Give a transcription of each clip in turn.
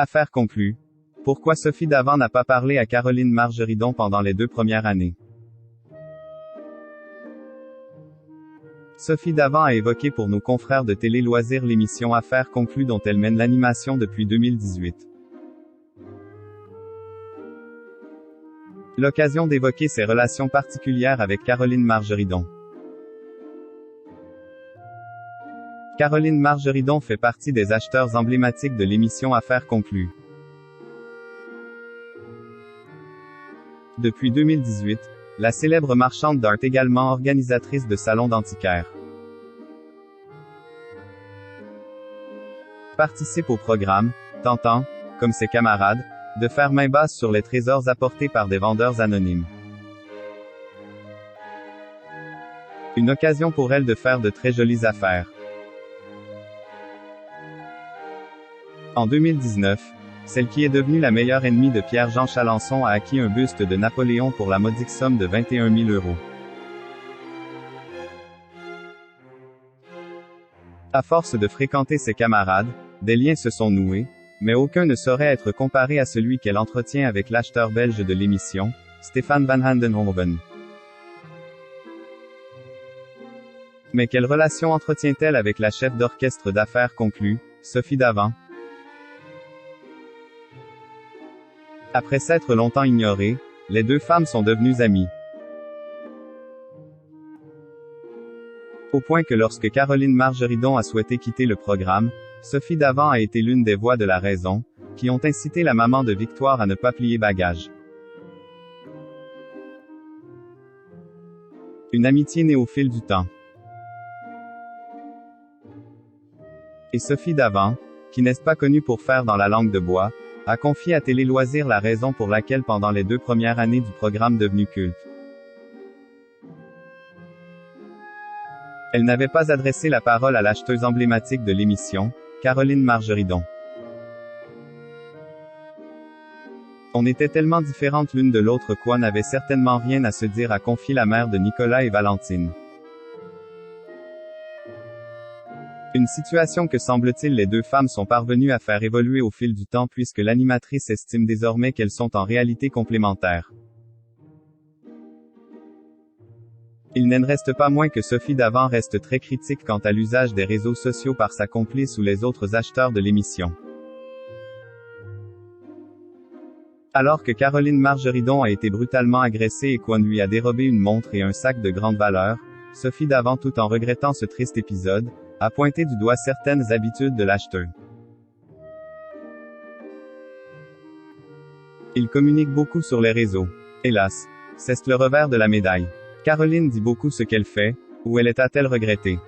Affaire conclue. Pourquoi Sophie Davant n'a pas parlé à Caroline Margeridon pendant les 2 premières années? Sophie Davant a évoqué pour nos confrères de Télé Loisirs l'émission Affaire conclue dont elle mène l'animation depuis 2018. L'occasion d'évoquer ses relations particulières avec Caroline Margeridon. Caroline Margeridon fait partie des acheteurs emblématiques de l'émission Affaire conclue. Depuis 2018, la célèbre marchande d'art également organisatrice de salons d'antiquaires. Participe au programme, tentant, comme ses camarades, de faire main basse sur les trésors apportés par des vendeurs anonymes. Une occasion pour elle de faire de très jolies affaires. En 2019, celle qui est devenue la meilleure ennemie de Pierre-Jean Chalençon a acquis un buste de Napoléon pour la modique somme de 21 000 €. À force de fréquenter ses camarades, des liens se sont noués, mais aucun ne saurait être comparé à celui qu'elle entretient avec l'acheteur belge de l'émission, Stéphane Van Handenhoven. Mais quelle relation entretient-elle avec la chef d'orchestre d'Affaires conclue, Sophie Davant? Après s'être longtemps ignorées, les deux femmes sont devenues amies. Au point que lorsque Caroline Margeridon a souhaité quitter le programme, Sophie Davant a été l'une des voix de la raison, qui ont incité la maman de Victoire à ne pas plier bagage. Une amitié née au fil du temps. Et Sophie Davant, qui n'est pas connue pour faire dans la langue de bois, a confié à Télé Loisirs la raison pour laquelle pendant les 2 premières années du programme devenu culte, elle n'avait pas adressé la parole à l'acheteuse emblématique de l'émission, Caroline Margeridon. On était tellement différentes l'une de l'autre qu'on n'avait certainement rien à se dire, a confié la mère de Nicolas et Valentine. Une situation que semble-t-il les deux femmes sont parvenues à faire évoluer au fil du temps puisque l'animatrice estime désormais qu'elles sont en réalité complémentaires. Il n'en reste pas moins que Sophie Davant reste très critique quant à l'usage des réseaux sociaux par sa complice ou les autres acheteurs de l'émission. Alors que Caroline Margeridon a été brutalement agressée et qu'on lui a dérobé une montre et un sac de grande valeur, Sophie Davant, tout en regrettant ce triste épisode, a pointé du doigt certaines habitudes de l'acheteur. Il communique beaucoup sur les réseaux. Hélas, c'est le revers de la médaille. Caroline dit beaucoup ce qu'elle fait, ou elle est-elle regrettée?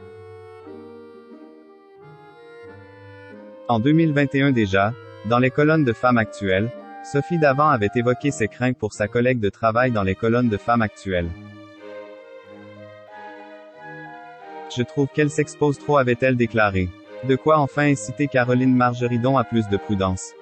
En 2021 déjà, dans les colonnes de Femmes Actuelles, Sophie Davant avait évoqué ses craintes pour sa collègue de travail dans les colonnes de Femmes Actuelles. Je trouve qu'elle s'expose trop, avait-elle déclaré. De quoi enfin inciter Caroline Margeridon à plus de prudence.